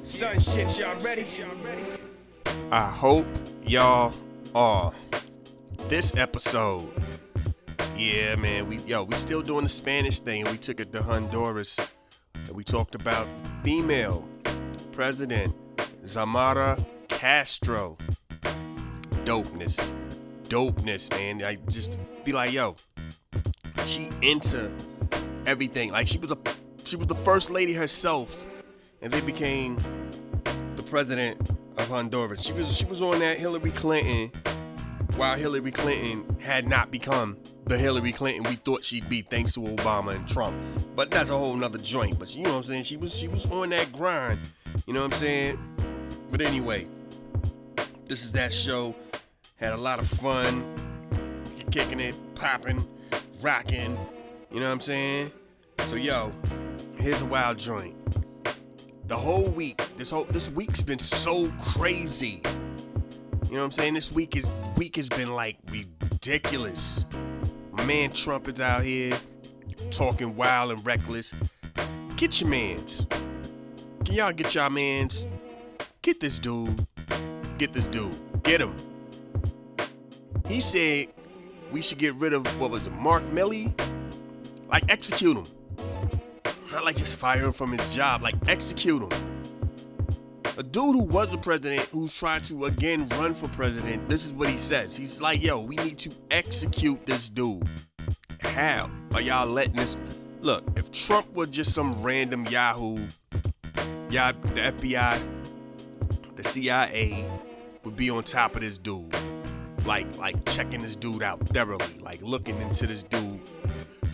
Son shit, y'all ready? I hope y'all are. This episode, yeah, man, we still doing the Spanish thing, and we took it to Honduras, and we talked about female President Xiomara Castro. Dopeness, man. I just be like, yo, she into everything. Like she was the first lady herself, and then became the president of Honduras. She was on that Hillary Clinton, while Hillary Clinton had not become the Hillary Clinton we thought she'd be, thanks to Obama and Trump. But that's a whole nother joint. But you know what I'm saying? She was on that grind. You know what I'm saying? But anyway, this is that show. Had a lot of fun, kicking it, popping, rocking. You know what I'm saying? So yo, here's a wild joint. The whole week, this week's been so crazy. You know what I'm saying? This week has been like ridiculous. My man Trump is out here talking wild and reckless. Get your mans. Can y'all get y'all mans? Get this dude. Get him. He said we should get rid of, Mark Milley? Like, execute him. Not like just fire him from his job, like execute him. A dude who was a president, who's trying to again run for president, this is what he says. He's like, yo, we need to execute this dude. How are y'all letting this? Look, if Trump was just some random Yahoo, the FBI, the CIA would be on top of this dude. Like checking this dude out thoroughly, like looking into this dude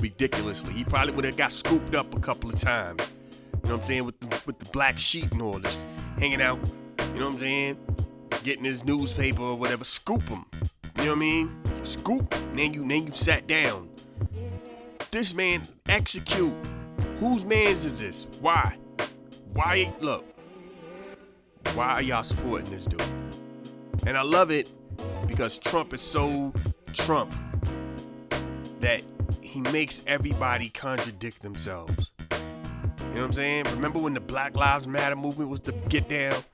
ridiculously. He probably would have got scooped up a couple of times. You know what I'm saying? With the black sheet and all this, hanging out. You know what I'm saying? Getting his newspaper or whatever. Scoop him. You know what I mean? Scoop. Then you sat down. This man execute. Whose man's is this? Why? Look. Why are y'all supporting this dude? And I love it because Trump is so Trump that he makes everybody contradict themselves. You know what I'm saying? Remember when the Black Lives Matter movement was to get down?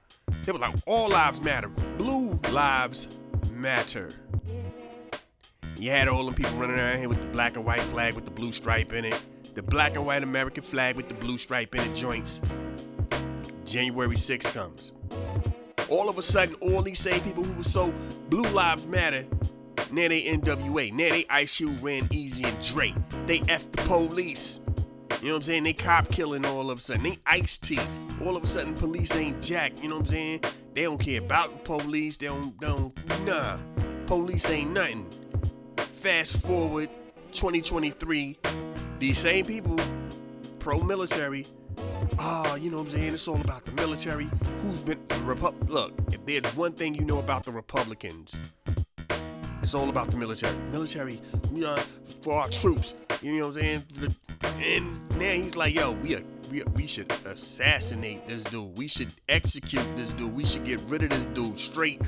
They were like, all lives matter. Blue lives matter. You had all them people running around here with the black and white flag with the blue stripe in it. The black and white American flag with the blue stripe in it joints. January 6th comes. All of a sudden, all these same people who were so Blue Lives Matter, now they NWA. Now they Ice Cube, Ran Easy, and Drake. They F the police. You know what I'm saying? They cop killing all of a sudden. They Ice-T. All of a sudden, police ain't jack. You know what I'm saying? They don't care about the police. They don't, nah. Police ain't nothing. Fast forward, 2023. These same people, pro-military. You know what I'm saying? It's all about the military. Who's been Look, if there's one thing you know about the Republicans, it's all about the military. Military, for our troops. You know what I'm saying? And now he's like, yo, we should assassinate this dude. We should execute this dude. We should get rid of this dude straight.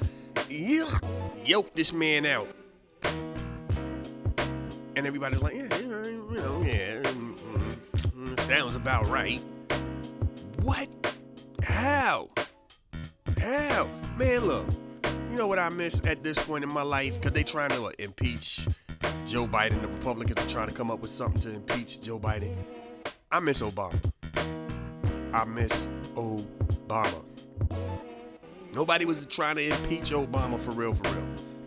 Yoke this man out. And everybody's like, sounds about right. What? How? Man, look, you know what I miss at this point in my life? Because they trying to impeach Joe Biden. The Republicans are trying to come up with something to impeach Joe Biden. I miss Obama. Nobody was trying to impeach Obama for real.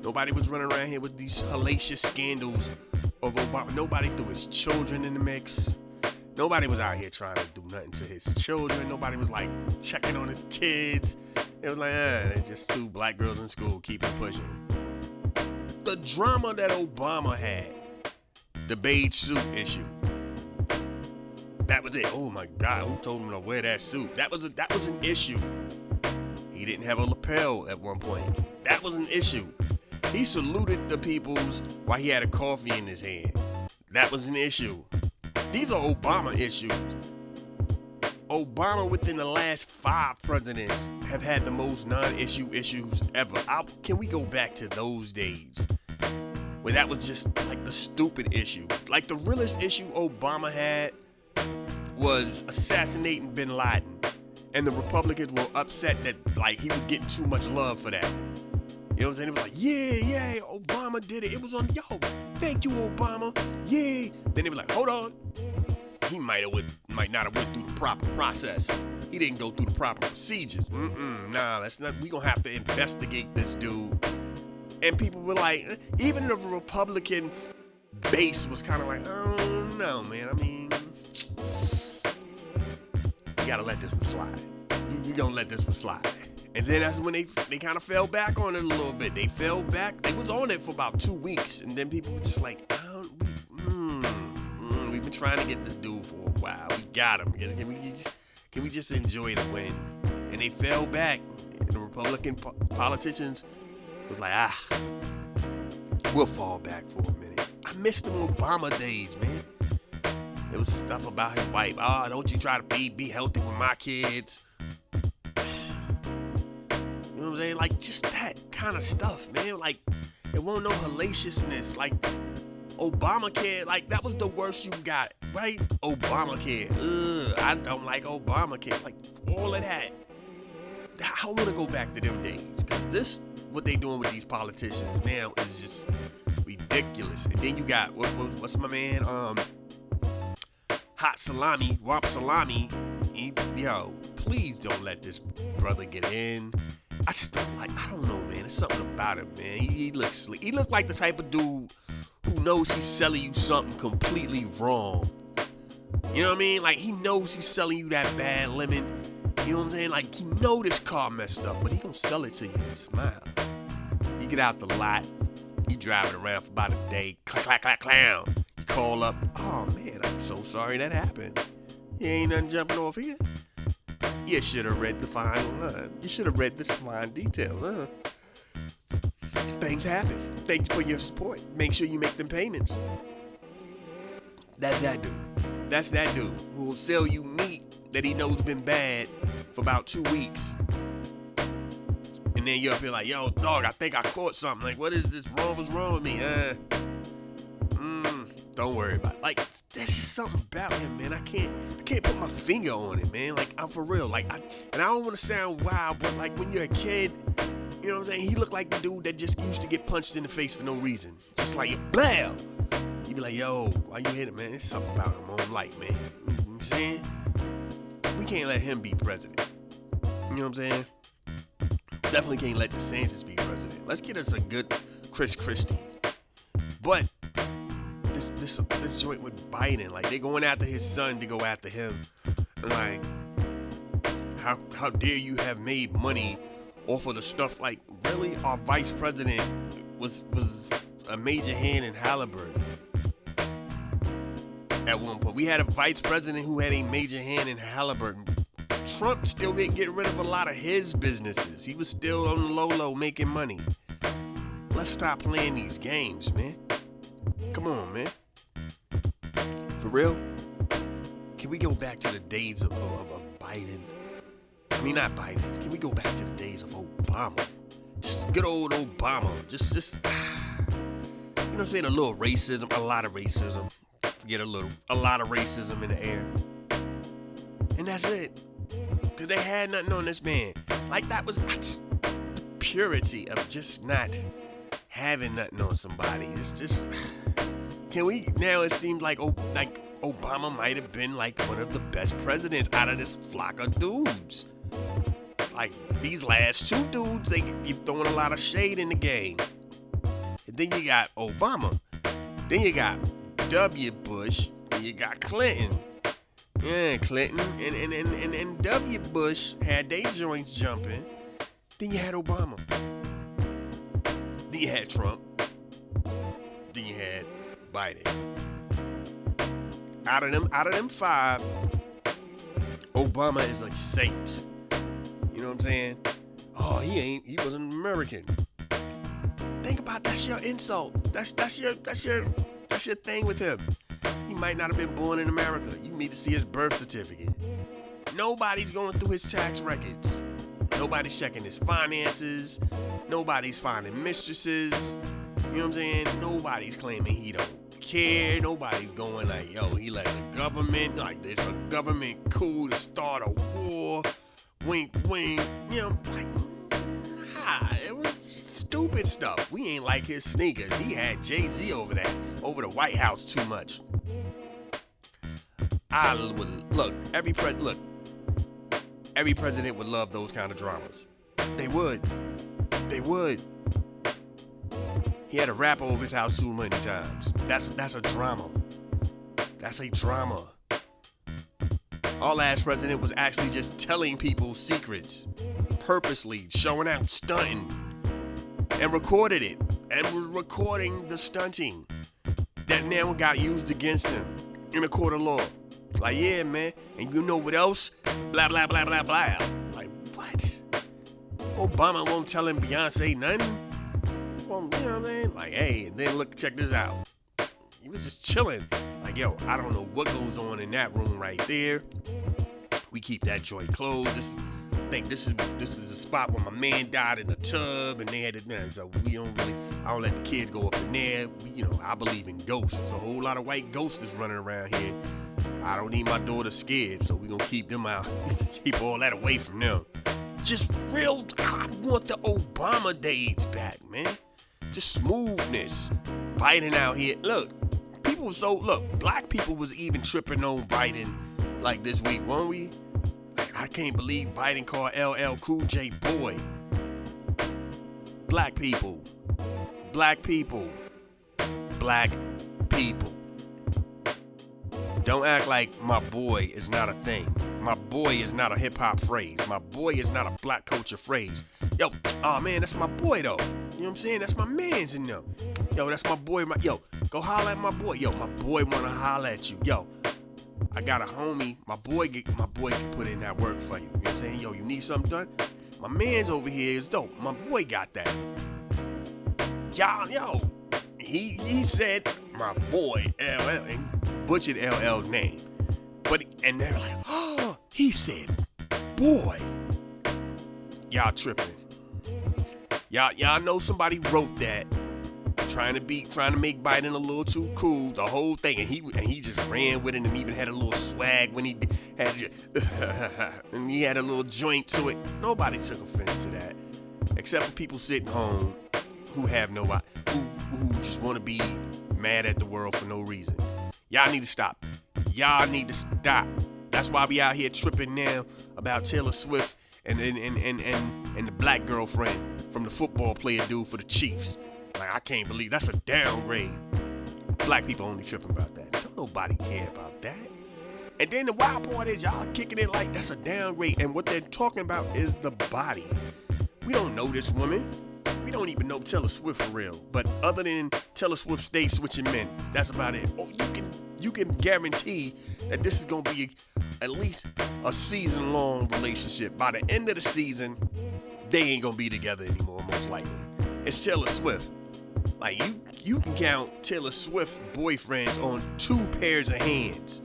Nobody was running around here with these hellacious scandals of Obama. Nobody threw his children in the mix. Nobody was out here trying to do nothing to his children. Nobody was like checking on his kids. It was like, they're just two black girls in school, keep it pushing. The drama that Obama had, the beige suit issue. That was it. Oh my God, who told him to wear that suit? That was an issue. He didn't have a lapel at one point. That was an issue. He saluted the peoples while he had a coffee in his hand. That was an issue. These are Obama issues. Obama, within the last 5 presidents, have had the most non-issue issues ever. Can we go back to those days where that was just like the stupid issue? Like the realest issue Obama had was assassinating bin Laden. And the Republicans were upset that like he was getting too much love for that. You know what I'm saying? It was like, yeah, Obama did it. It was on, yo, thank you, Obama. Yeah. Then they were like, hold on. He might not have went through the proper process. He didn't go through the proper procedures. Nah, that's not. We gonna have to investigate this dude. And people were like, even the Republican base was kind of like, oh no, man. I mean, you gotta let this one slide. You gonna let this one slide. And then that's when they kind of fell back on it a little bit. They fell back. They was on it for about 2 weeks, and then people were just like, we've been trying to get this dude for a while. We got him. Can we just enjoy the win? And they fell back. And the Republican politicians was like, we'll fall back for a minute. I miss them Obama days, man. There was stuff about his wife. Oh, don't you try to be healthy with my kids. You know what I'm saying? Like, just that kind of stuff, man. Like, it won't no hellaciousness. Like, Obamacare, like, that was the worst you got, right? Obamacare. I don't like Obamacare. Like, all of that. I want to go back to them days. Because this, what they doing with these politicians now is just ridiculous. And then you got, what's my man? Hot Salami, Womp Salami. Yo, please don't let this brother get in. I just don't know, man. There's something about him, man. He looks sleek. He looks like the type of dude who knows he's selling you something completely wrong. You know what I mean? Like, he knows he's selling you that bad lemon. You know what I'm saying? Like, he know this car messed up, but he gonna sell it to you and smile. You get out the lot. You driving around for about a day. Clack, clown. You call up. Oh, man, I'm so sorry that happened. You ain't nothing jumping off here. You should have read the fine line. You should have read the fine detail, huh? Things happen. Thanks for your support. Make sure you make them payments. That's that dude. That's that dude who will sell you meat that he knows been bad for about 2 weeks. And then you're up here like, yo, dog, I think I caught something. Like, what is this wrong? What's wrong with me? Don't worry about it. Like, there's just something about him, man. I can't put my finger on it, man. Like, I'm for real. Like, and I don't want to sound wild, but like when you're a kid, you know what I'm saying? He looked like the dude that just used to get punched in the face for no reason. Just like, blah! You be like, yo, why you hit him, man? There's something about him I don't like, man. You know what I'm saying? We can't let him be president. You know what I'm saying? Definitely can't let DeSantis be president. Let's get us a good Chris Christie. But this joint with Biden, like, they going after his son to go after him. Like, how dare you have made money off of the stuff? Like, really? Our vice president was a major hand in Halliburton. At one point, we had a vice president who had a major hand in Halliburton. Trump still didn't get rid of a lot of his businesses. He was still on the low making money. Let's stop playing these games, man. Come on, man. For real? Can we go back to the days of Biden? I mean, not Biden. Can we go back to the days of Obama? Just good old Obama. Just you know what I'm saying? A little racism, a lot of racism. Forget a lot of racism in the air. And that's it. Because they had nothing on this man. Like, that was the purity of just not having nothing on somebody. It's just, can we, now it seems like Obama might have been like one of the best presidents out of this flock of dudes. Like, these last two dudes, they keep throwing a lot of shade in the game. And then you got Obama. Then you got W. Bush. And you got Clinton. Yeah, Clinton and W. Bush had their joints jumping. Then you had Obama. Then you had Trump. Then you had Biden. Out of them five, Obama is a saint. You know what I'm saying? Oh, he wasn't American. Think about, that's your insult. That's your thing with him. He might not have been born in America. You need to see his birth certificate. Nobody's going through his tax records. Nobody's checking his finances. Nobody's finding mistresses. You know what I'm saying? Nobody's claiming he don't care. Nobody's going like, yo, he let the government, like, there's a government coup to start a war. wink, wink. You know, like, nah, it was stupid stuff. We ain't like his sneakers. He had Jay-Z over the White House too much. I would look, every president would love those kind of dramas. They would. He had a rapper over his house too many times. That's a drama. That's a drama. Our last president was actually just telling people secrets, purposely showing out, stunting, and recorded it, and was recording the stunting that now got used against him in a court of law. Like, yeah, man, and you know what else? Blah, blah, blah, blah, blah. Like, what? Obama won't tell him Beyonce nothing? Well, you know what I'm saying? Like, hey, and then look, check this out. He was just chilling. Like, yo, I don't know what goes on in that room right there. We keep that joint closed. I think this is a spot where my man died in a tub, and they had it done. So I don't let the kids go up in there. I believe in ghosts. There's a whole lot of white ghosts running around here. I don't need my daughter scared, so we gonna keep them out. Keep all that away from them. Just real, I want the Obama days back, man. Just smoothness. Biden out here. Look, black people was even tripping on Biden like this week, weren't we? Like, I can't believe Biden called LL Cool J boy. Black people. Don't act like my boy is not a thing. My boy is not a hip-hop phrase. My boy is not a black culture phrase. Yo, oh man, that's my boy though. You know what I'm saying? That's my man's in them. Yo, that's my boy. Yo, go holler at my boy. Yo, my boy wanna holler at you. Yo, I got a homie. My boy can put in that work for you. You know what I'm saying? Yo, you need something done? My man's over here is dope. My boy got that. Yo, he said my boy LL and butchered LL's name. And they're like, oh, he said boy. Y'all tripping. Y'all know somebody wrote that, trying to make Biden a little too cool, the whole thing, and he just ran with it and even had a little swag when he had and he had a little joint to it. Nobody took offense to that, except for people sitting home who have who just want to be mad at the world for no reason. Y'all need to stop. That's why we out here tripping now about Taylor Swift and the black girlfriend from the football player dude for the Chiefs. Like, I can't believe that's a downgrade. Black people only tripping about that. Don't nobody care about that. And then the wild part is y'all kicking it like that's a downgrade. And what they're talking about is the body. We don't know this woman. We don't even know Taylor Swift for real. But other than Taylor Swift stay switching men, that's about it. Oh, you can guarantee that this is gonna be at least a season-long relationship. By the end of the season, they ain't gonna be together anymore, most likely. It's Taylor Swift. Like, you can count Taylor Swift boyfriends on 2 pairs of hands.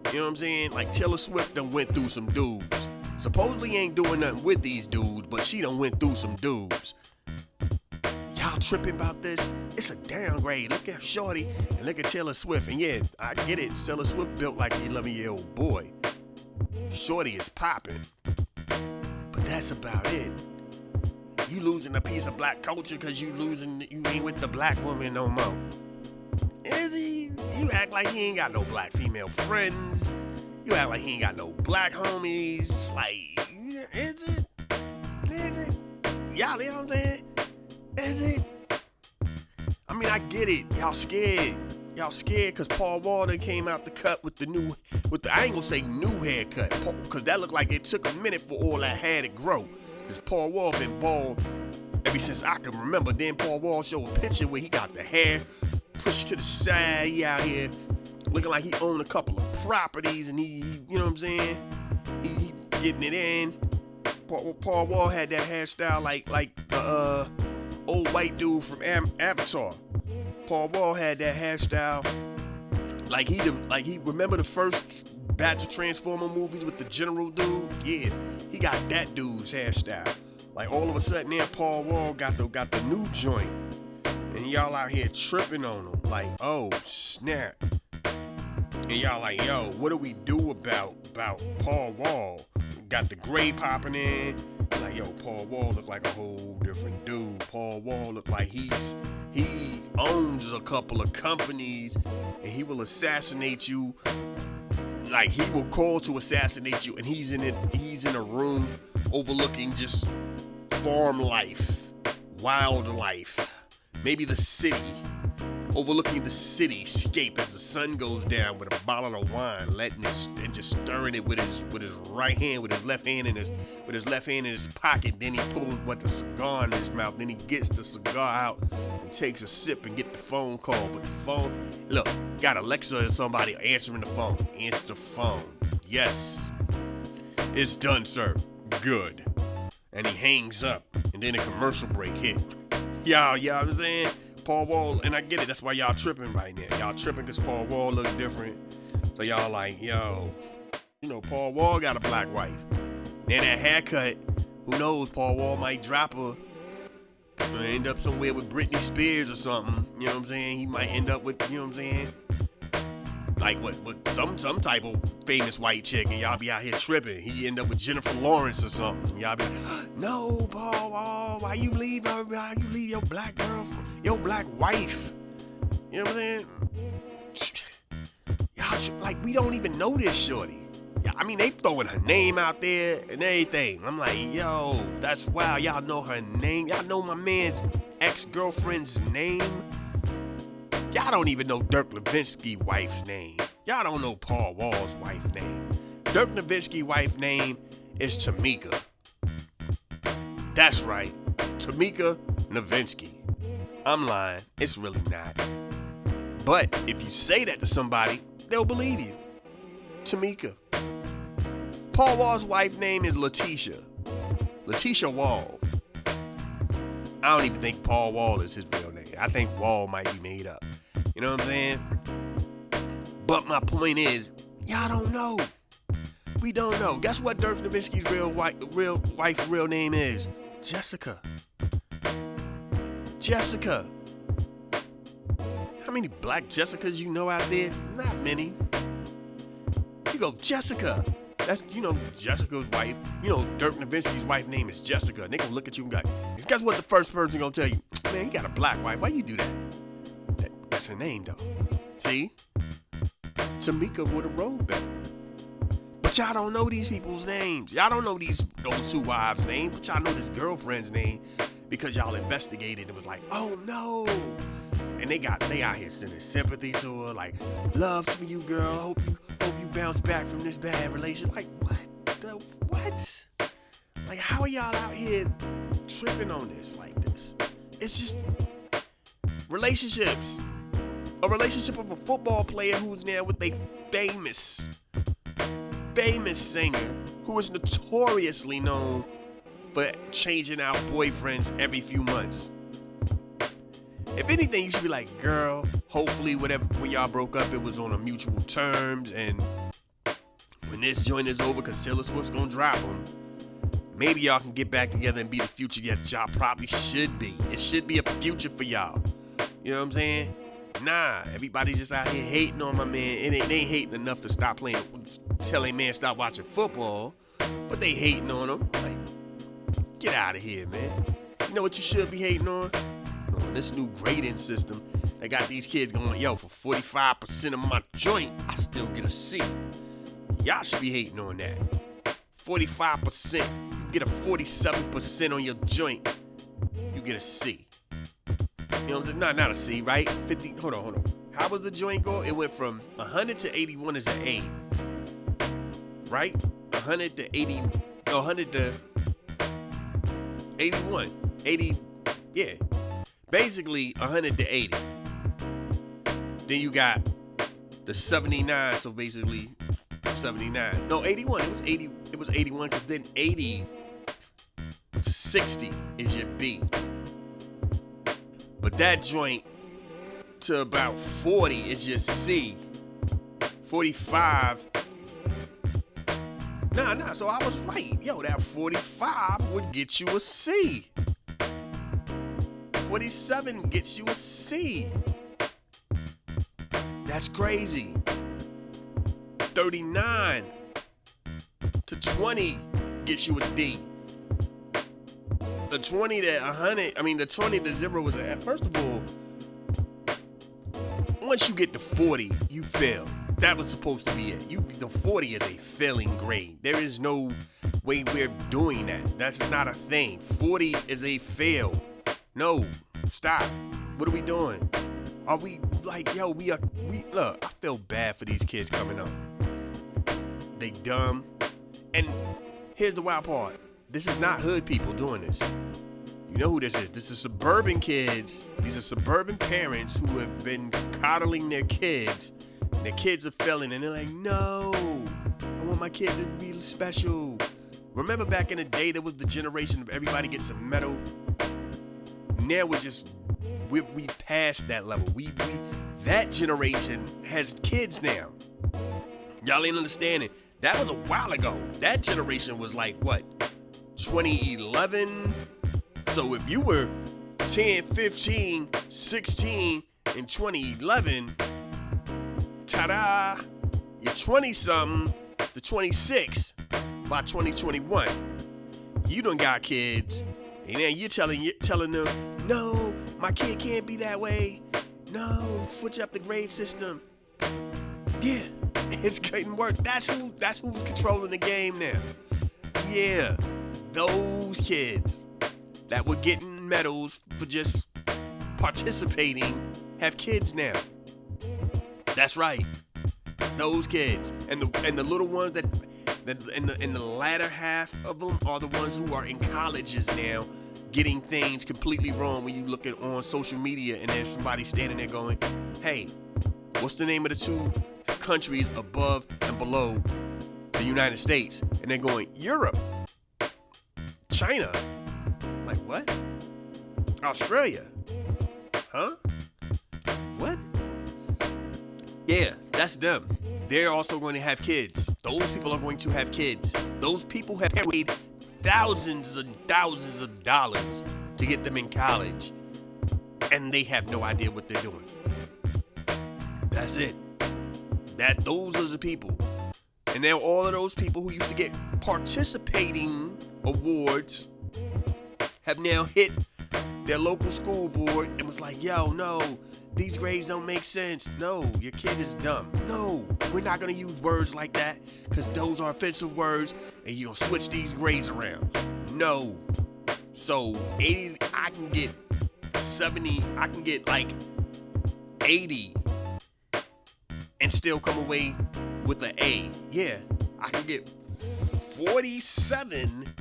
You know what I'm saying? Like, Taylor Swift done went through some dudes. Supposedly ain't doing nothing with these dudes, but she done went through some dudes. Y'all tripping about this? It's a downgrade. Look at Shorty and look at Taylor Swift. And yeah, I get it. Taylor Swift built like an 11-year-old boy. Shorty is popping. But that's about it. You losing a piece of black culture because you ain't with the black woman no more. Is he? You act like he ain't got no black female friends. You act like he ain't got no black homies. Like, is it? Y'all, you know what I'm saying? Is it? I mean, I get it. Y'all scared because Paul Walden came out the cut with I ain't gonna say new haircut, because that looked like it took a minute for all that hair to grow. Because Paul Wall been bald ever since I can remember. Then Paul Wall showed a picture where he got the hair pushed to the side. He out here looking like he owned a couple of properties, and he you know what I'm saying? He getting it in. Paul Wall had that hairstyle like the old white dude from Avatar. Paul Wall had that hairstyle like he remember the first batch of Transformer movies with the general dude? Yeah, he got that dude's hairstyle. Like, all of a sudden now Paul Wall got the new joint, and y'all out here tripping on him like, oh snap. And y'all like, yo, what do we do about Paul Wall? got the gray popping in. Like, yo, Paul Wall look like a whole different dude. Paul Wall look like he owns a couple of companies, and he will assassinate you. Like, he will call to assassinate you, and he's in a room overlooking just farm life, wildlife, maybe the city, overlooking the cityscape as the sun goes down with a bottle of wine, letting it and just stirring it with his right hand, with his left hand in his pocket. Then he pulls a cigar in his mouth. Then he gets the cigar out and takes a sip and get the phone call. But the phone, look, got Alexa and somebody answering the phone. Answer the phone. Yes, it's done, sir. Good. And he hangs up, and then a commercial break hit. Y'all know what I'm saying? Paul Wall, and I get it, that's why y'all tripping right now. Y'all tripping because Paul Wall look different. So y'all like, yo, you know, Paul Wall got a black wife. Then that haircut, who knows, Paul Wall might drop her. End up somewhere with Britney Spears or something. You know what I'm saying? He might end up with, you know what I'm saying? Like with some type of famous white chick, and y'all be out here tripping. He end up with Jennifer Lawrence or something. Y'all be like, no, Paul Wall, why you leave her? Why you leave your black girlfriend, your black wife? You know what I'm saying? Y'all, like, we don't even know this shorty. I mean, they throwing her name out there and everything. I'm like, yo, that's wild. Y'all know her name. Y'all know my man's ex-girlfriend's name. Y'all don't even know Dirk Nowitzki's wife's name. Y'all don't know Paul Wall's wife's name. Dirk Nowitzki's wife's name is Tamika. That's right, Tamika Nowitzki. I'm lying, it's really not. But if you say that to somebody, they'll believe you. Tamika. Paul Wall's wife's name is Letitia. Letitia Wall. I don't even think Paul Wall is his real name. I think Wall might be made up. You know what I'm saying? But my point is, y'all don't know. We don't know. Guess what Dirk Nowitzki's wife's real name is? Jessica. Jessica. How many black Jessicas you know out there? Not many. You go, Jessica. That's, you know, Jessica's wife. You know, Dirk Nowitzki's wife's name is Jessica. And they gonna look at you and go, guess what the first person gonna tell you? Man, you got a black wife. Why you do that? That's her name, though. See? Tamika would have rolled better. But y'all don't know these people's names. Y'all don't know those two wives' names, but y'all know this girlfriend's name because y'all investigated and was like, oh no. And they out here sending sympathy to her, like, loves for you, girl. Hope you bounce back from this bad relationship. Like, what? Like, how are y'all out here tripping on this like this? It's just relationships. A relationship of a football player who's now with a famous singer who is notoriously known for changing out boyfriends every few months. If anything, you should be like, girl, hopefully when y'all broke up, it was on a mutual terms, and when this joint is over, because Taylor Swift's gonna drop them, maybe y'all can get back together and be the future that y'all probably should be. It should be a future for y'all. You know what I'm saying? Nah, everybody's just out here hating on my man, and they ain't hating enough to stop playing, tell a man stop watching football, but they hating on him. Like, get out of here, man. You know what you should be hating on? This new grading system that got these kids going, yo, for 45% of my joint, I still get a C. Y'all should be hating on that. 45%, you get a 47% on your joint, you get a C. You know what I'm saying? Not a C, right? 50, hold on. How was the joint go? It went from 100 to 81 is an A. Right? 100 to 80, no, 100 to 81. 80, yeah. Basically 100 to 80. Then you got the 79, so basically 79. No, 81. It was 81 because then 80 to 60 is your B. But that joint to about 40 is your C. 45. Nah, so I was right. Yo, that 45 would get you a C. 47 gets you a C. That's crazy. 39 to 20 gets you a D. The 20 to 100, the 20 to 0 was first of all, once you get to 40, you fail. That was supposed to be it. The 40 is a failing grade. There is no way we're doing that. That's not a thing. 40 is a fail. No, stop. What are we doing? Are we like, yo, look, I feel bad for these kids coming up. They dumb. And here's the wild part. This is not hood people doing this. You know who this is. This is suburban kids. These are suburban parents who have been coddling their kids. And their kids are failing, and they're like, no, I want my kid to be special. Remember back in the day, there was the generation of everybody gets a medal. Now we passed that level. That generation has kids now. Y'all ain't understanding. That was a while ago. That generation was like, what, 2011? So if you were 10, 15, 16 in 2011, ta-da, you're 20-something to 26 by 2021. You done got kids, and then you're telling them, no, my kid can't be that way. No, switch up the grade system. Yeah, it's getting worse. That's who's controlling the game now. Yeah, those kids that were getting medals for just participating have kids now. That's right. Those kids and the little ones that in the latter half of them are the ones who are in colleges now, getting things completely wrong. When you look at on social media and there's somebody standing there going, "Hey, what's the name of the two countries above and below the United States?" And they're going, "Europe, China." Like, what? Australia? Huh? What? Yeah, that's them. They're also going to have kids. Those people are going to have kids. Those people have paid thousands and thousands of dollars to get them in college, and they have no idea what they're doing. That's it. Those are the people. And now all of those people who used to get participating awards have now hit their local school board and was like, yo, no, these grades don't make sense. No, your kid is dumb. No, we're not going to use words like that because those are offensive words and you'll switch these grades around. No. So 80, I can get 70, I can get like 80 and still come away with an A. Yeah, I can get 47,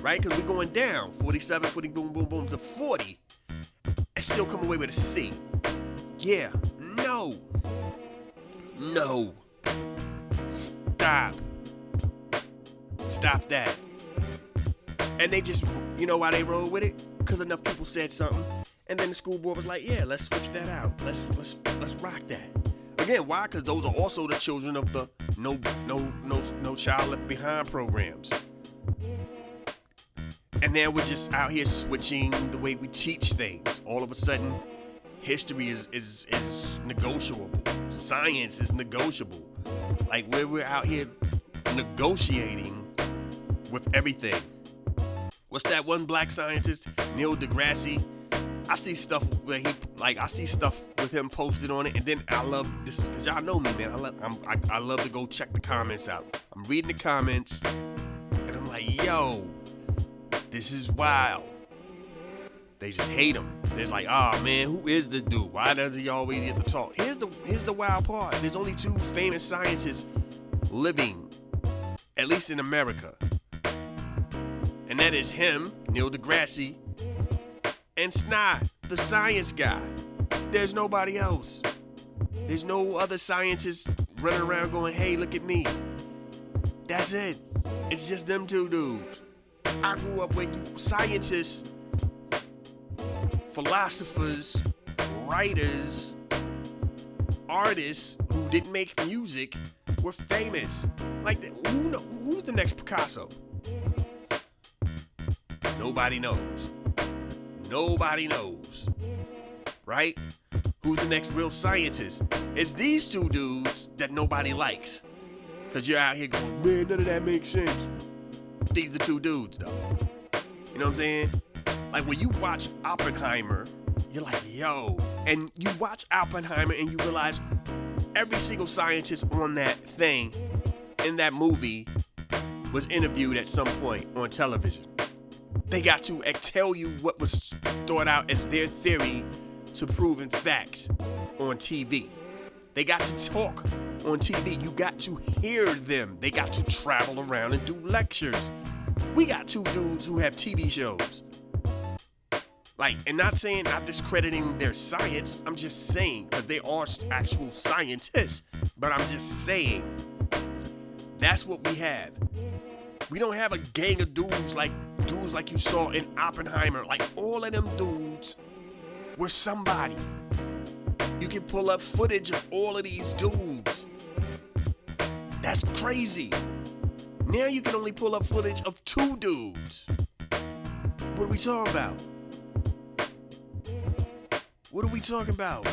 right? Because we're going down. 47, 40, boom, boom, boom, to 40. And still come away with a C. Yeah, no. No. Stop. Stop that. And they just, you know why they roll with it? Because enough people said something. And then the school board was like, yeah, let's switch that out. Let's rock that. Again, why? Because those are also the children of the No Child Left Behind programs. And then we're just out here switching the way we teach things. All of a sudden, history is negotiable. Science is negotiable. Like we're out here negotiating with everything. What's that one black scientist, Neil deGrasse? I see stuff where I see stuff with him posted on it, and then I love this because y'all know me, man. I love to go check the comments out. I'm reading the comments, and I'm like, yo, this is wild. They just hate him. They're like, oh man, who is this dude? Why does he always get to talk? Here's the wild part. There's only two famous scientists living, at least in America, and that is him, Neil deGrasse, and Snot, the science guy. There's nobody else. There's no other scientists running around going, hey, look at me. That's it. It's just them two dudes. I grew up with scientists, philosophers, writers, artists who didn't make music were famous. Like, who's the next Picasso? Nobody knows. Nobody knows, right? Who's the next real scientist? It's these two dudes that nobody likes. Because you're out here going, man, none of that makes sense. These are two dudes, though. You know what I'm saying? Like, when you watch Oppenheimer, you're like, yo. And you watch Oppenheimer and you realize every single scientist on that thing, in that movie, was interviewed at some point on television. They got to tell you what was thought out as their theory to proven facts on TV. They got to talk on TV. You got to hear them. They got to travel around and do lectures. We got two dudes who have TV shows. Like, and not discrediting their science. I'm just saying, because they are actual scientists. But I'm just saying, that's what we have. We don't have a gang of dudes like you saw in Oppenheimer. Like, all of them dudes were somebody. You can pull up footage of all of these dudes. That's crazy. Now you can only pull up footage of two dudes. What are we talking about? What are we talking about?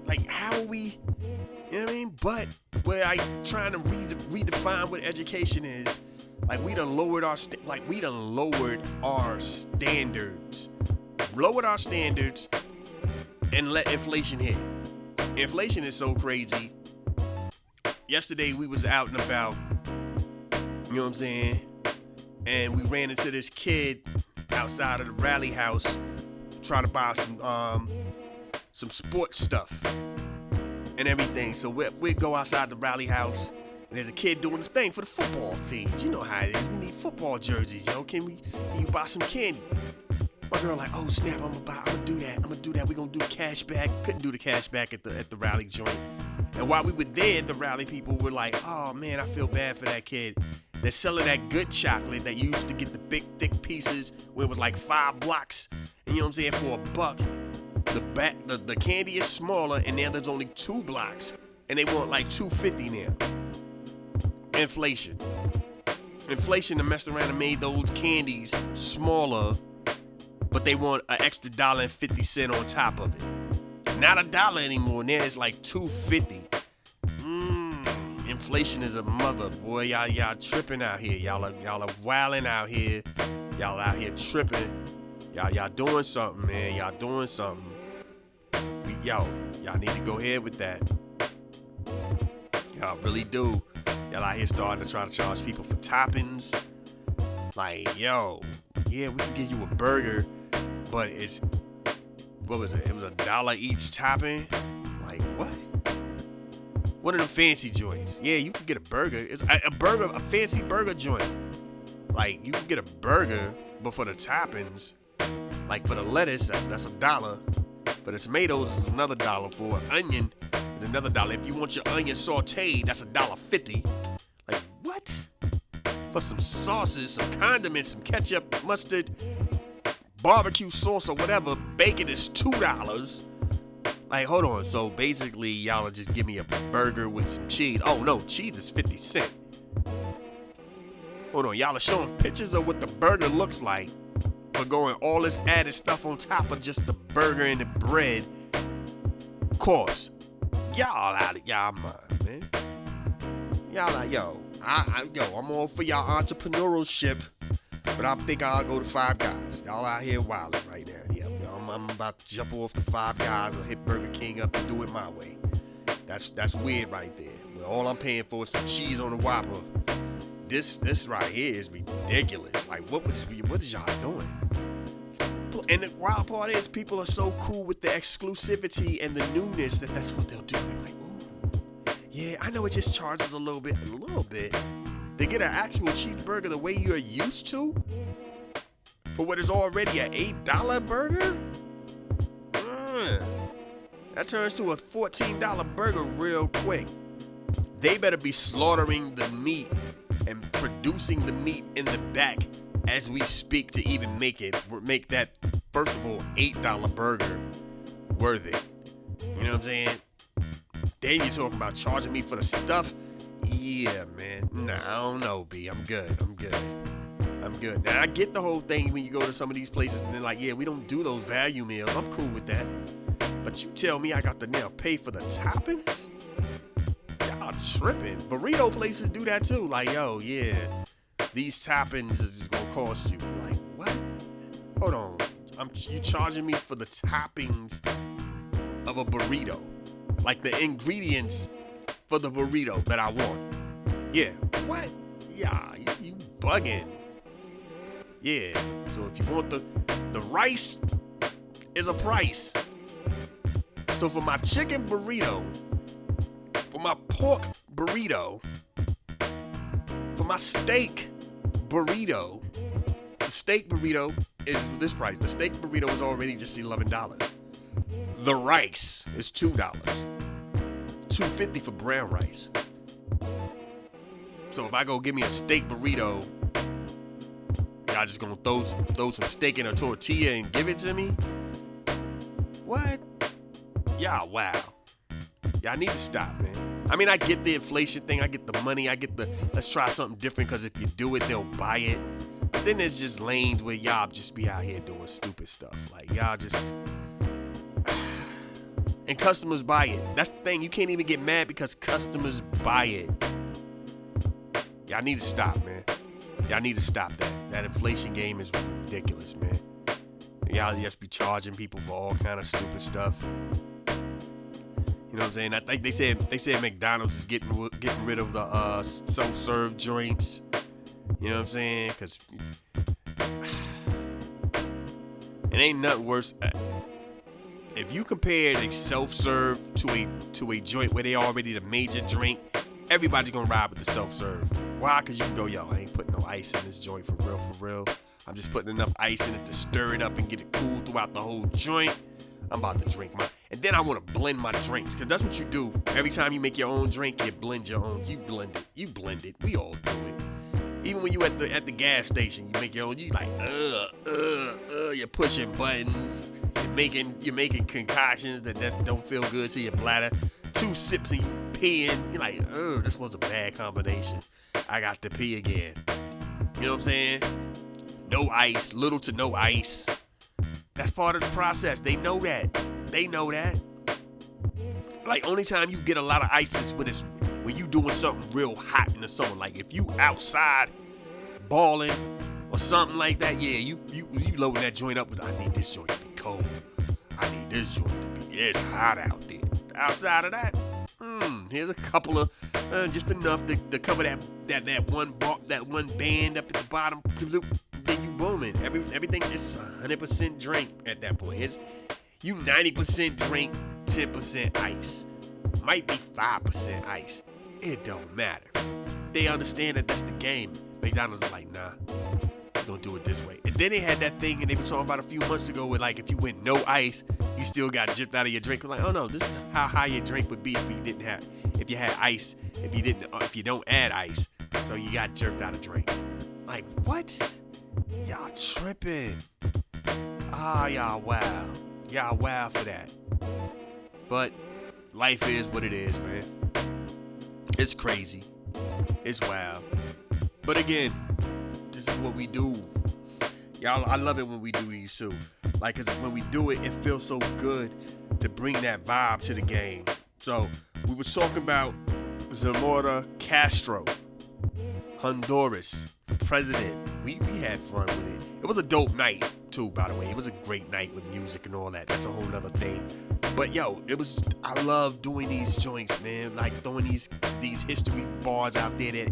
Like, how are we, you know what I mean? But where I trying to redefine what education is, like, we done lowered our standards. Lowered our standards and let inflation hit. Inflation is so crazy. Yesterday we was out and about, you know what I'm saying? And we ran into this kid outside of the rally house trying to buy some sports stuff and everything. So we go outside the rally house and there's a kid doing his thing for the football teams. You know how it is. We need football jerseys, yo. Can you buy some candy? My girl like, oh snap, I'm gonna do that. We gonna do cash back. Couldn't do the cash back at the rally joint. And while we were there, the rally people were like, oh man, I feel bad for that kid. They're selling that good chocolate that you used to get the big thick pieces where it was like 5 blocks. And you know what I'm saying, for $1. The candy is smaller and now there's only 2 blocks. And they want like $2.50 now. Inflation that messed around and made those candies smaller, but they want an extra $1.50 on top of it. Not $1 anymore. Now it's like $2.50. Inflation is a mother, boy. Y'all tripping out here. Y'all are wilding out here. Y'all out here tripping. Y'all doing something, man. Y'all doing something. Y'all need to go ahead with that. Y'all really do. Y'all out here starting to try to charge people for toppings. Like, yo, yeah, we can give you a burger, but what was it? It was $1 each topping. Like, what? One of them fancy joints. Yeah, you can get a burger. It's a fancy burger joint. Like, you can get a burger, but for the toppings, like for the lettuce, that's $1. For the tomatoes, it's another $1. For an onion, it's another $1. If you want your onion sauteed, that's $1.50. Like, what? For some sauces, some condiments, some ketchup, mustard, barbecue sauce or whatever, bacon is $2. Like, hold on. So basically, y'all are just give me a burger with some cheese. Oh no, cheese is 50 cents. Hold on, y'all are showing pictures of what the burger looks like, but going all this added stuff on top of just the burger and the bread cost. Y'all out of y'all mind, man. Y'all like, I'm all for y'all entrepreneurship, but I think I'll go to Five Guys. Y'all out here wilding right now. Yep, I'm about to jump off the Five Guys or hit Burger King up and do it my way. That's weird right there. Well, all I'm paying for is some cheese on the Whopper. This right here is ridiculous. Like, what is y'all doing? And the wild part is, people are so cool with the exclusivity and the newness that's what they'll do. They're like, ooh, yeah, I know it just charges a little bit. They get an actual cheeseburger the way you're used to for what is already an $8 burger. That turns to a $14 burger real quick. They better be slaughtering the meat and producing the meat in the back as we speak to even make that, first of all, $8 burger worth it. You know what I'm saying? Then you're talking about charging me for the stuff. Yeah, man. Nah, I don't know, B. I'm good. Now, I get the whole thing when you go to some of these places and they're like, yeah, we don't do those value meals. I'm cool with that. But you tell me I got to now pay for the toppings? Y'all tripping. Burrito places do that too. Like, yo, yeah, these toppings is just gonna cost you. Like, what? Hold on. You charging me for the toppings of a burrito, like the ingredients for the burrito that I want. Yeah, what? Yeah, you bugging. Yeah, so if you want the rice is a price. So for my chicken burrito, for my pork burrito, for my steak burrito, the steak burrito is this price. The steak burrito is already just $11. The rice is $2. $2.50 for brown rice. So if I go get me a steak burrito, y'all just gonna throw some steak in a tortilla and give it to me? What? Y'all, wow. Y'all need to stop, man. I mean, I get the inflation thing. I get the money. I get the let's try something different because if you do it, they'll buy it. But then there's just lanes where y'all just be out here doing stupid stuff. Like, y'all just... And customers buy it. That's the thing. You can't even get mad because customers buy it. Y'all need to stop, man. Y'all need to stop that. That inflation game is ridiculous, man. Y'all just be charging people for all kind of stupid stuff. You know what I'm saying? I think they said McDonald's is getting rid of the self-serve joints. You know what I'm saying? Because it ain't nothing worse. If you compare the self-serve to a joint where they already the major drink, everybody's gonna ride with the self-serve. Why? Because you can go, yo, I ain't putting no ice in this joint for real. I'm just putting enough ice in it to stir it up and get it cool throughout the whole joint. I'm about to drink mine. And then I want to blend my drinks, because that's what you do. Every time you make your own drink, you blend your own. You blend it. We all do it. Even when you at the gas station, you make your own. You like, you're pushing buttons. You're making concoctions that don't feel good to your bladder. 2 sips and you peeing. You're like, this was a bad combination. I got to pee again. You know what I'm saying? No ice, little to no ice. That's part of the process. They know that. Like, only time you get a lot of ice is when you doing something real hot in the summer. Like, if you outside balling or something like that, yeah, you loading that joint up with, I need this joint to be cold. I need this joint to be, it's hot out there. Outside of that, here's a couple of, just enough to cover that one band up at the bottom. Then you booming. Everything is 100% drink at that point. It's you 90% drink, 10% ice. Might be 5% ice. It don't matter. They understand that that's the game. McDonald's is like, nah, we're gonna do it this way. And then they had that thing, and they were talking about a few months ago where, like, if you went no ice, you still got gypped out of your drink. We're like, oh no, this is how high your drink would be if you had ice. If you don't add ice, so you got jerked out of drink. Like, what? Y'all tripping. Y'all wow. Y'all wow for that. But life is what it is, man. It's crazy. It's wild. But again, this is what we do. Y'all, I love it when we do these too. Like, 'cause when we do it, it feels so good to bring that vibe to the game. So, we were talking about Xiomara Castro, Honduras, President. We had fun with it. It was a dope night too, by the way. It was a great night with music and all that. That's a whole nother thing. But yo, I love doing these joints, man. Like throwing these history bars out there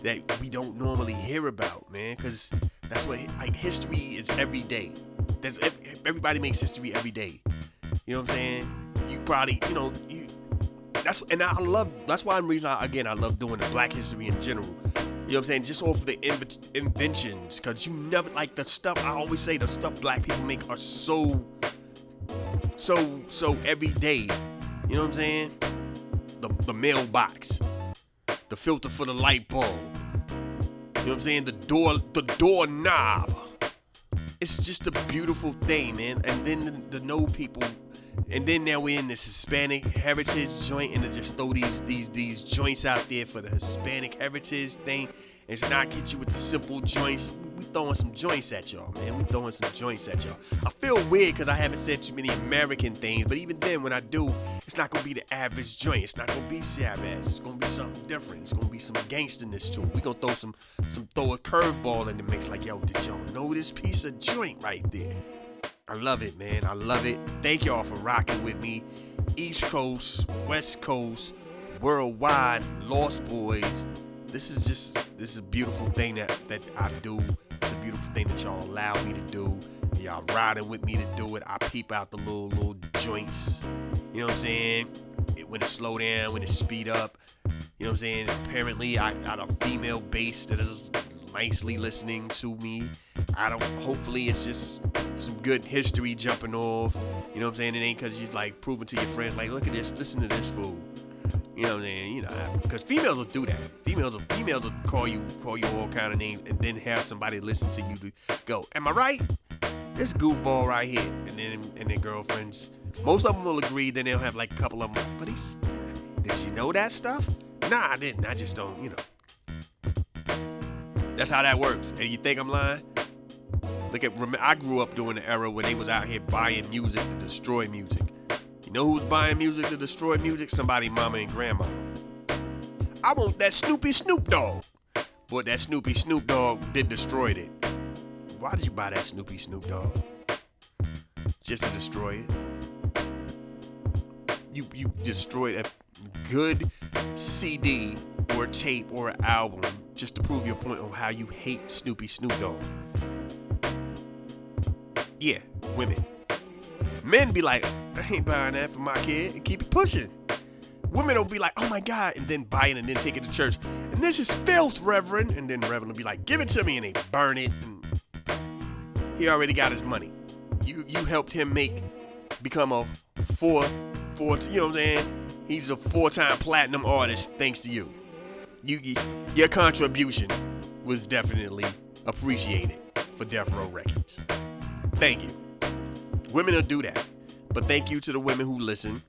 that we don't normally hear about, man. Cause that's what, like, history is every day. Everybody makes history every day. You know what I'm saying? You probably, that's why I love doing the black history in general. You know what I'm saying? Just off of the inventions. Because you never, like, the stuff, I always say the stuff black people make are so everyday. You know what I'm saying? The mailbox. The filter for the light bulb. You know what I'm saying? The doorknob. It's just a beautiful thing, man. And then the know people. And then now we're in this Hispanic heritage joint, and to just throw these joints out there for the Hispanic heritage thing, and not hit you with the simple joints. we throwing some joints at y'all, man. We throwing some joints at y'all. I feel weird because I haven't said too many American things, but even then, when I do, it's not gonna be the average joint. It's not gonna be savage. It's gonna be something different. It's gonna be some gangsterness to it. We gonna throw a curveball in the mix. Like, yo, did y'all know this piece of joint right there? I love it, man. I love it. Thank y'all for rocking with me. East Coast, West Coast, worldwide, Lost Boys. This is a beautiful thing that I do. It's a beautiful thing that y'all allow me to do. Y'all riding with me to do it. I peep out the little joints. You know what I'm saying? When it slow down, when it speed up. You know what I'm saying? Apparently, I got a female base that is nicely listening to me. Hopefully it's just some good history jumping off. You know what I'm saying? It ain't because you like proving to your friends, like, look at this, listen to this fool. You know what I'm saying? You know, because females will do that. Females will call you all kind of names and then have somebody listen to you to go, am I right? This goofball right here. And then girlfriends, most of them will agree, then they'll have like a couple of them, but did you know that stuff? Nah, I didn't. I just don't, you know. That's how that works. And you think I'm lying? I grew up during the era where they was out here buying music to destroy music. You know who was buying music to destroy music? Somebody mama and grandma. I want that Snoop Dogg. But that Snoop Dogg did destroy it. Why did you buy that Snoop Dogg? Just to destroy it? You destroyed a good CD or tape or an album just to prove your point on how you hate Snoop Dogg. Yeah, women. Men be like, I ain't buying that for my kid, and keep it pushing. Women will be like, oh my God, and then buy it and then take it to church. And this is filth, Reverend. And then Reverend will be like, give it to me, and they burn it. And he already got his money. You helped him become a four, you know what I'm saying? He's a 4-time platinum artist thanks to you. Your contribution was definitely appreciated for Death Row Records. Thank you. Women will do that. But thank you to the women who listen.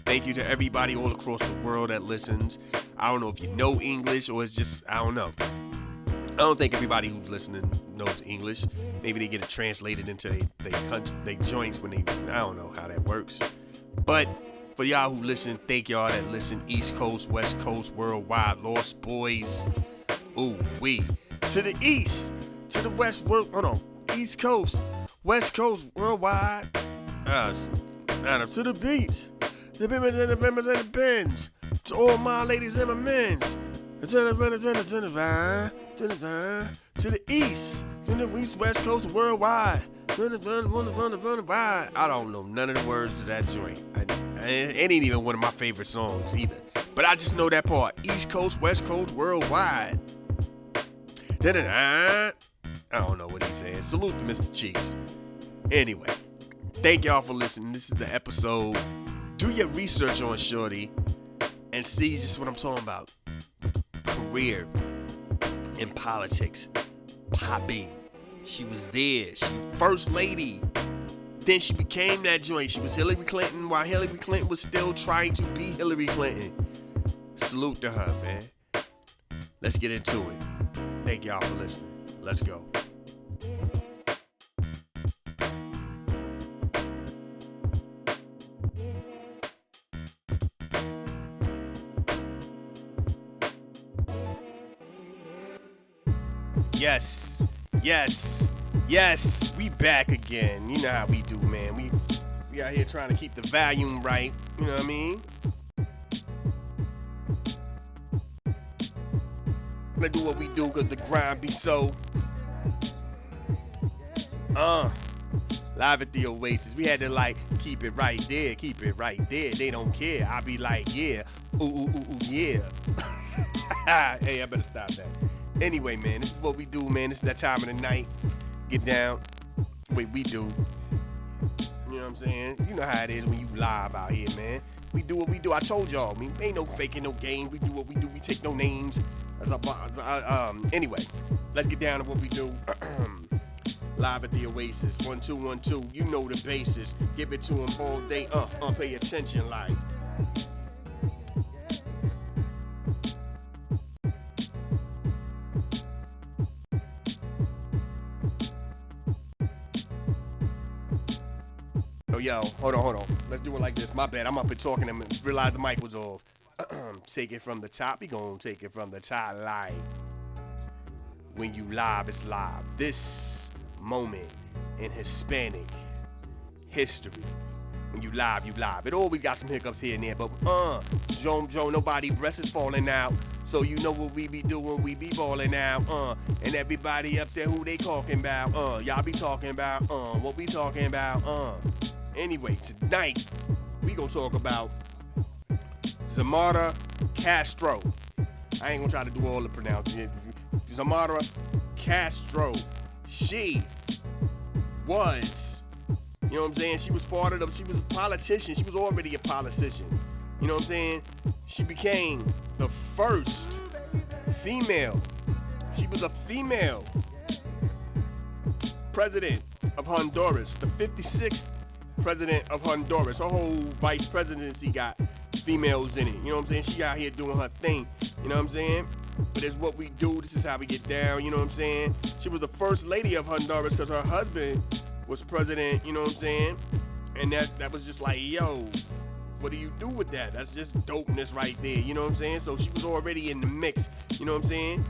Thank you to everybody all across the world that listens. I don't know if you know English or it's just, I don't know. I don't think everybody who's listening knows English. Maybe they get it translated into they joints when I don't know how that works. But for y'all who listen, thank y'all that listen. East Coast, West Coast, worldwide, Lost Boys. Ooh, we. To the east, to the west, East Coast, West Coast, worldwide. To the beach, the members and the bends, to all my ladies and my men's, to the east, West Coast, worldwide. I don't know none of the words to that joint. It ain't even one of my favorite songs either. But I just know that part. East Coast, West Coast, worldwide. I don't know what he's saying. Salute to Mr. Chiefs. Anyway, thank y'all for listening. This is the episode. Do your research on Shorty and see just what I'm talking about. Career in politics. Popping. She was there. She first lady. Then she became that joint. She was Hillary Clinton while Hillary Clinton was still trying to be Hillary Clinton. Salute to her, man. Let's get into it. Thank y'all for listening. Let's go. Yes, we back again. You know how we do, man. We out here trying to keep the volume right. You know what I mean? Let's do what we do because the grind be so. Live at the Oasis. We had to like keep it right there. They don't care. I be like, yeah. Ooh, yeah. Hey, I better stop that. Anyway, man, this is what we do, man. This is that time of the night. Get down. Wait, we do. You know what I'm saying? You know how it is when you live out here, man. We do what we do. I told y'all, ain't no faking no games. We do what we do. We take no names. Anyway, let's get down to what we do. Live at the Oasis. 1 2 1 2. You know the basis. Give it to them all day. Pay attention, like. Yo, hold on. Let's do it like this. My bad. I'm up and talking and realize the mic was off. Take it from the top. We gonna take it from the top live. When you live, it's live. This moment in Hispanic history. When you live, you live. It always got some hiccups here and there, but Joe, nobody breath is falling out. So you know what we be doing, we be balling out, and everybody up there who they talking about, y'all be talking about, what we talking about, Anyway, tonight, we gonna talk about Xiomara Castro. I ain't gonna try to do all the pronunciations. Xiomara Castro. She was, you know what I'm saying? She was she was a politician. She was already a politician. You know what I'm saying? She became the first female. She was a female president of Honduras, the 56th president of Honduras. Her whole vice presidency got females in it. You know what I'm saying? She out here doing her thing. You know what I'm saying? But it's what we do. This is how we get down. You know what I'm saying? She was the first lady of Honduras because her husband was president. You know what I'm saying? And that was just like, yo, what do you do with that? That's just dopeness right there. You know what I'm saying? So she was already in the mix. You know what I'm saying?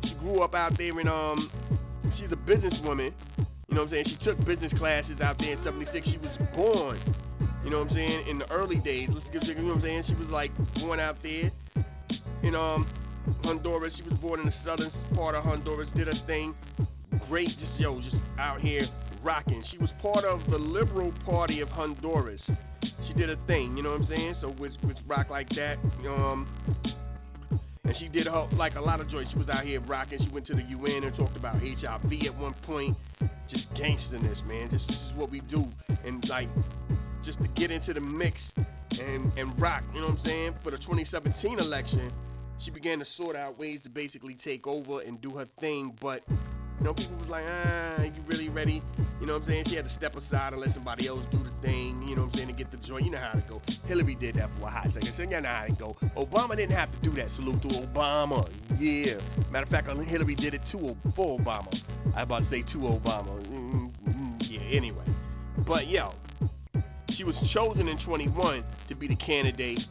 She grew up out there and she's a businesswoman. You know what I'm saying? She took business classes out there in 76. She was born, you know what I'm saying, in the early days. You know what I'm saying? She was like born out there in Honduras. She was born in the southern part of Honduras, did her thing. Great, just out here rocking. She was part of the Liberal Party of Honduras. She did a thing, you know what I'm saying? So which rock like that. And she did like a lot of joints. She was out here rocking. She went to the UN and talked about HIV at one point. Just gangsterness, man. This is what we do. And like, just to get into the mix and rock, you know what I'm saying? For the 2017 election, she began to sort out ways to basically take over and do her thing. But, you know, people was like, you really ready? You know what I'm saying? She had to step aside and let somebody else do the thing, you know what I'm saying, to get the joint. You know how to go. Hillary did that for a hot second, so you know how to go. Obama didn't have to do that. Salute to Obama. Yeah. Matter of fact, Hillary did it for Obama. I was about to say to Obama. Yeah, anyway. But, yo, she was chosen in 21 to be the candidate.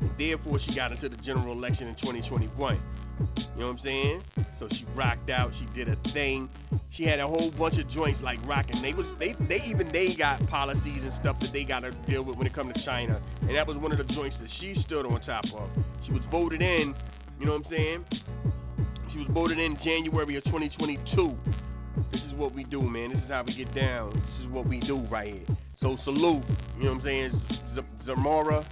And therefore, she got into the general election in 2021. You know what I'm saying? So she rocked out. She did a thing. She had a whole bunch of joints like rocking. They got policies and stuff that they got to deal with when it comes to China. And that was one of the joints that she stood on top of. She was voted in. You know what I'm saying? She was voted in January of 2022. This is what we do, man. This is how we get down. This is what we do right here. So salute. You know what I'm saying? Xiomara,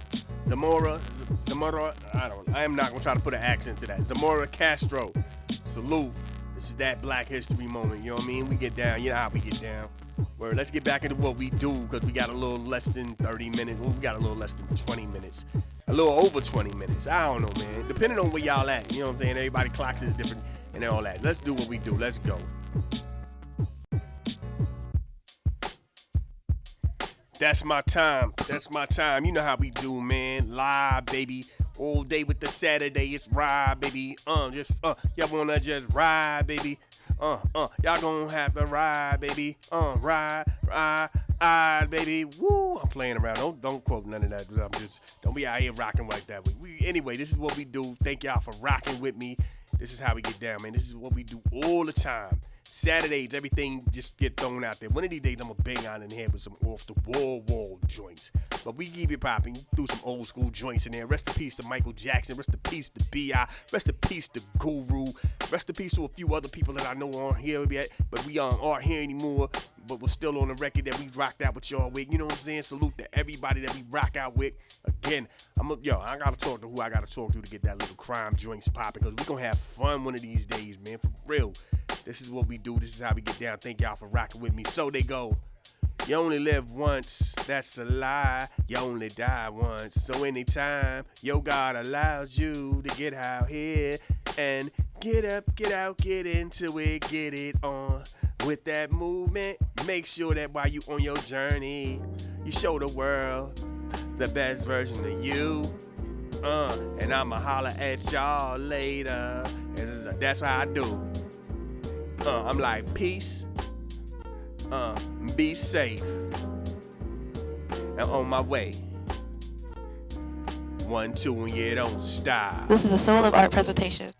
I am not going to try to put an accent to that. Xiomara Castro. Salute. This is that Black History moment. You know what I mean? We get down. You know how we get down. Well, let's get back into what we do because we got a little less than 30 minutes. Well, we got a little less than 20 minutes. A little over 20 minutes. I don't know, man. Depending on where y'all at. You know what I'm saying? Everybody clocks is different and all that. Let's do what we do. Let's go. That's my time. That's my time. You know how we do, man. Live, baby. All day with the Saturday. It's ride, baby. Y'all wanna just ride, baby. Y'all gonna have to ride, baby. Ride, baby. Woo. I'm playing around. Don't quote none of that. Don't be out here rocking like that. Anyway, this is what we do. Thank y'all for rocking with me. This is how we get down, man. This is what we do all the time. Saturdays, everything just get thrown out there. One of these days, I'm going to bang on in here with some off-the-wall joints. But we keep it popping. Threw some old school joints in there. Rest in peace to Michael Jackson. Rest in peace to B.I. Rest in peace to Guru. Rest in peace to a few other people that I know aren't here yet. But we aren't here anymore. But we're still on the record that we rocked out with y'all with. You know what I'm saying? Salute to everybody that we rock out with. Again, I got to talk to who I got to talk to get that little crime joints popping. Because we're going to have fun one of these days, man. For real. This is what we do. This is how we get down. Thank y'all for rocking with me. So they go. You only live once. That's a lie. You only die once. So anytime your God allows you to get out here and get up, get out, get into it, get it on. With that movement, make sure that while you on your journey, you show the world the best version of you. And I'ma holler at y'all later. And that's how I do. I'm like, peace. Be safe. and on my way. 1, 2, and yeah, don't stop. This is a Soul of Art presentation.